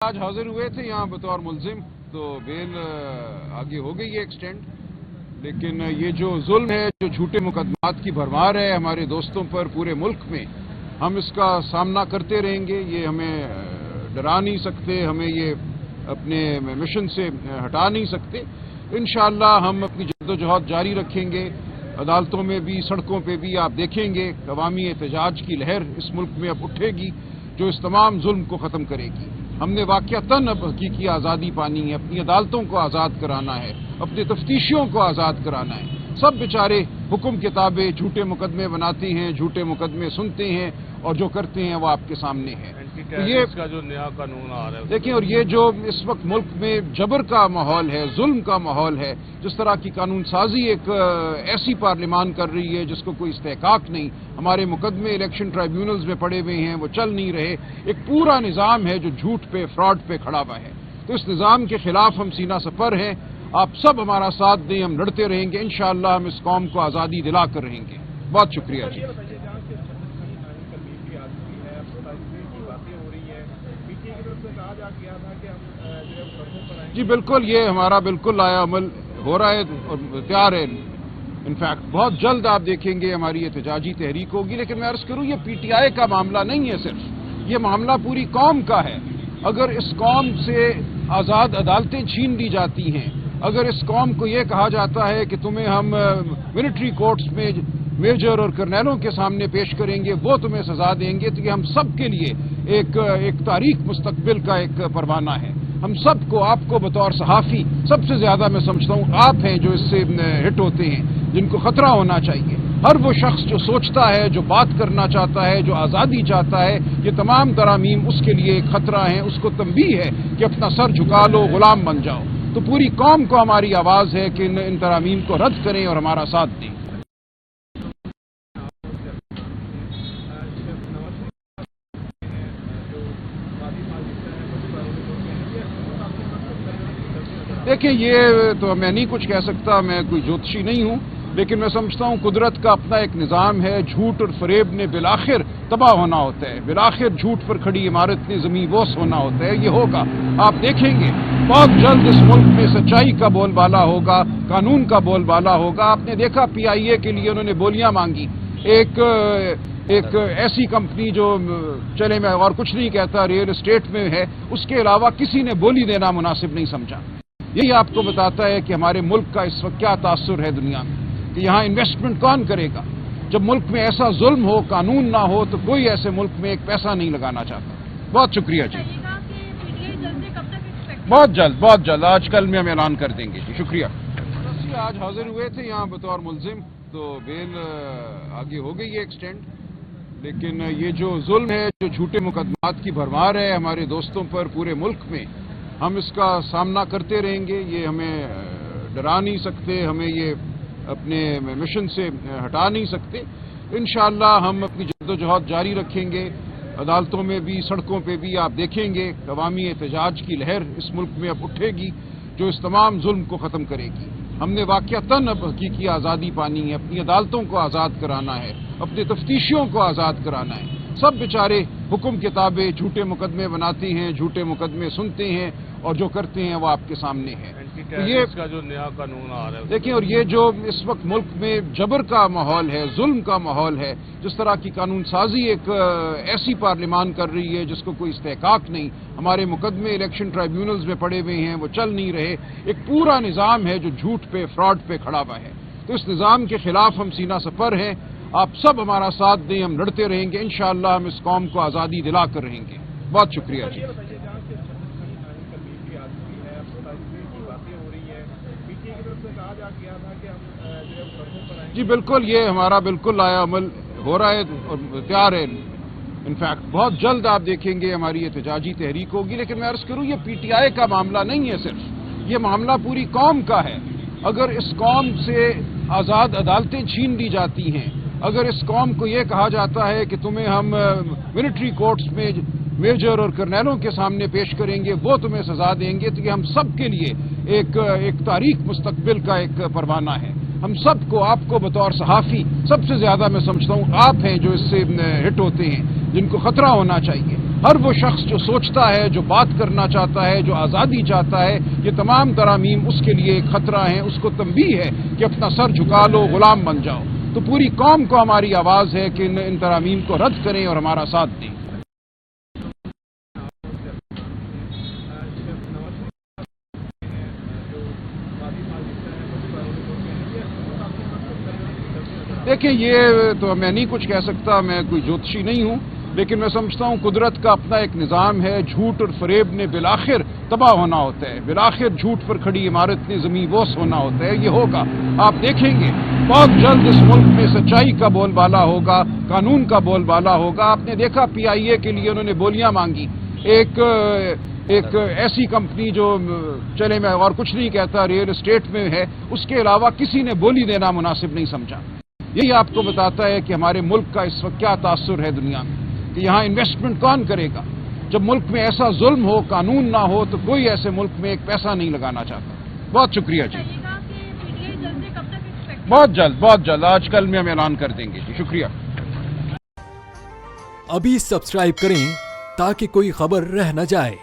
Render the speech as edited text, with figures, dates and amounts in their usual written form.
आज हाजिर हुए थे यहाँ बतौर मुलजिम, तो बेल आगे हो गई है एक्सटेंड, लेकिन ये जो जुल्म है, जो झूठे मुकदमात की भरमार है हमारे दोस्तों पर पूरे मुल्क में, हम इसका सामना करते रहेंगे। ये हमें डरा नहीं सकते, हमें ये अपने मिशन से हटा नहीं सकते। इंशाअल्लाह हम अपनी जद्दोजहद जारी रखेंगे। अदालतों में भी, सड़कों पे भी आप देखेंगे अवामी एहतजाज की लहर इस मुल्क में अब उठेगी, जो इस तमाम जुल्म को ख़त्म करेगी। हमने वाक़यातन अब हकीकी आज़ादी पानी है, अपनी अदालतों को आज़ाद कराना है, अपने तफ्तीशियों को आज़ाद कराना है। सब बेचारे हुक्म किताबें झूठे मुकदमे बनाते हैं, झूठे मुकदमे सुनते हैं और जो करते हैं वो आपके सामने है। तो ये इसका जो नया कानून आ रहा है देखिए, और ये जो इस वक्त मुल्क में जबर का माहौल है, जुल्म का माहौल है, जिस तरह की कानून साजी एक ऐसी पार्लियामान कर रही है जिसको कोई इस्तेहकाक नहीं, हमारे मुकदमे इलेक्शन ट्राइब्यूनल्स में पड़े हुए हैं, वो चल नहीं रहे, एक पूरा निज़ाम है जो झूठ पे, फ्रॉड पे खड़ा हुआ है। तो इस निज़ाम के खिलाफ हम सीना सपर हैं। आप सब हमारा साथ दें, हम लड़ते रहेंगे। इंशाअल्लाह हम इस कौम को आज़ादी दिला कर रहेंगे। बहुत शुक्रिया जी। जी बिल्कुल, ये हमारा बिल्कुल आया अमल हो रहा है और तैयार है। इनफैक्ट बहुत जल्द आप देखेंगे हमारी एहतजाजी तहरीक होगी। लेकिन मैं अर्ज करूं, ये पीटीआई का मामला नहीं है, सिर्फ ये मामला पूरी कौम का है। अगर इस कौम से आज़ाद अदालतें छीन ली जाती हैं, अगर इस कौम को ये कहा जाता है कि तुम्हें हम मिलिट्री कोर्ट्स में मेजर और कर्नलों के सामने पेश करेंगे, वो तुम्हें सजा देंगे, तो ये हम सब के लिए एक तारीख मुस्तकबिल का एक परवाना है। हम सबको, आपको बतौर सहाफ़ी सबसे ज़्यादा मैं समझता हूँ आप हैं जो इससे हिट होते हैं, जिनको ख़तरा होना चाहिए। हर वो शख्स जो सोचता है, जो बात करना चाहता है, जो आज़ादी चाहता है, ये तमाम तरामीम उसके लिए एक ख़तरा है। उसको तंबीह है कि अपना सर झुका लो, गुलाम बन जाओ। तो पूरी कौम को हमारी आवाज़ है कि इन तरामीम को रद्द करें और हमारा साथ दें। देखिए, ये तो मैं नहीं कुछ कह सकता, मैं कोई ज्योतिषी नहीं हूं, लेकिन मैं समझता हूं कुदरत का अपना एक निज़ाम है। झूठ और फरेब ने बिलाखिर तबाह होना होता है, बिलाखिर झूठ पर खड़ी इमारत ने ज़मीन बोस होना होता है। ये होगा, आप देखेंगे बहुत जल्द इस मुल्क में सच्चाई का बोलबाला होगा, कानून का बोलबाला होगा। आपने देखा पीआईए के लिए उन्होंने बोलियां मांगी। एक ऐसी कंपनी जो, चले मैं और कुछ नहीं कहता, रियल एस्टेट में है, उसके अलावा किसी ने बोली देना मुनासिब नहीं समझा। यही आपको बताता है कि हमारे मुल्क का इस वक्त क्या तासुर है दुनिया में, कि यहाँ इन्वेस्टमेंट कौन करेगा। जब मुल्क में ऐसा जुल्म हो, कानून ना हो, तो कोई ऐसे मुल्क में एक पैसा नहीं लगाना चाहता। बहुत शुक्रिया जी। बहुत जल्द आज कल में हम ऐलान कर देंगे जी। शुक्रिया। आज हाजिर हुए थे यहाँ बतौर मुलजिम, तो बेल आगे हो गई है एक्सटेंड, लेकिन ये जो जुल्म है, जो झूठे मुकदमात की भरमार है हमारे दोस्तों पर पूरे मुल्क में, हम इसका सामना करते रहेंगे। ये हमें डरा नहीं सकते, हमें ये अपने मिशन से हटा नहीं सकते। इंशाअल्लाह हम अपनी जद्दोजहद जारी रखेंगे। अदालतों में भी, सड़कों पे भी आप देखेंगे अवामी एहतजाज की लहर इस मुल्क में अब उठेगी, जो इस तमाम जुल्म को ख़त्म करेगी। हमने वाक़यातन अब हकीकी आज़ादी पानी है, अपनी अदालतों को आज़ाद कराना है, अपने तफ्तीशियों को आज़ाद कराना है। सब बेचारे हुक्म किताबें झूठे मुकदमे बनाते हैं, झूठे मुकदमे सुनते हैं और जो करते हैं वो आपके सामने है। तो ये इसका जो नया कानून आ रहा है देखिए, और ये जो इस वक्त मुल्क में जबर का माहौल है, जुल्म का माहौल है, जिस तरह की कानून साजी एक ऐसी पार्लियामान कर रही है जिसको कोई इस्तेहकाक नहीं, हमारे मुकदमे इलेक्शन ट्राइब्यूनल्स में पड़े हुए हैं, वो चल नहीं रहे, एक पूरा निज़ाम है जो झूठ पे, फ्रॉड पे खड़ा हुआ है। तो इस निज़ाम के खिलाफ हम सीना सपर हैं। आप सब हमारा साथ दें, हम लड़ते रहेंगे। इंशाअल्लाह हम इस कौम को आज़ादी दिला कर रहेंगे। बहुत शुक्रिया जी। जी बिल्कुल, ये हमारा बिल्कुल आया अमल हो रहा है और तैयार है। इनफैक्ट बहुत जल्द आप देखेंगे हमारी एहतजाजी तहरीक होगी। लेकिन मैं अर्ज करूं, ये पीटीआई का मामला नहीं है, सिर्फ ये मामला पूरी कौम का है। अगर इस कौम से आज़ाद अदालतें छीन ली जाती हैं, अगर इस कौम को ये कहा जाता है कि तुम्हें हम मिलिट्री कोर्ट्स में मेजर और कर्नलों के सामने पेश करेंगे, वो तुम्हें सजा देंगे, तो ये हम सब के लिए एक तारीख मुस्तकबिल का एक परवाना है। ہم سب کو, آپ کو بطور صحافی سب سے زیادہ میں سمجھتا ہوں آپ ہیں جو اس سے ہٹ ہوتے ہیں, جن کو خطرہ ہونا چاہیے. ہر وہ شخص جو سوچتا ہے, جو بات کرنا چاہتا ہے, جو آزادی چاہتا ہے, یہ تمام ترامیم اس کے لیے ایک خطرہ ہیں. اس کو تنبیہ ہے کہ اپنا سر جھکا لو, غلام بن جاؤ. تو پوری قوم کو ہماری آواز ہے کہ ان ترامیم کو رد کریں اور ہمارا ساتھ دیں. دیکھیں, یہ تو میں نہیں کچھ کہہ سکتا, میں کوئی جوتشی نہیں ہوں, لیکن میں سمجھتا ہوں قدرت کا اپنا ایک نظام ہے. جھوٹ اور فریب نے بالآخر تباہ ہونا ہوتا ہے, بالآخر جھوٹ پر کھڑی عمارت نے زمین بوس ہونا ہوتا ہے. یہ ہوگا, آپ دیکھیں گے بہت جلد اس ملک میں سچائی کا بول بالا ہوگا, قانون کا بول بالا ہوگا. آپ نے دیکھا پی آئی اے کے لیے انہوں نے بولیاں مانگی. ایک ایسی کمپنی جو, چلے میں اور کچھ نہیں کہتا, ریئل اسٹیٹ میں ہے, اس کے علاوہ کسی نے بولی دینا مناسب نہیں سمجھا. یہی آپ کو بتاتا ہے کہ ہمارے ملک کا اس وقت کیا تاثر ہے دنیا میں, کہ یہاں انویسٹمنٹ کون کرے گا. جب ملک میں ایسا ظلم ہو, قانون نہ ہو, تو کوئی ایسے ملک میں ایک پیسہ نہیں لگانا چاہتا. بہت شکریہ جی. بہت جلد آج کل میں ہم اعلان کر دیں گے جی. شکریہ. ابھی سبسکرائب کریں تاکہ کوئی خبر رہ نہ جائے.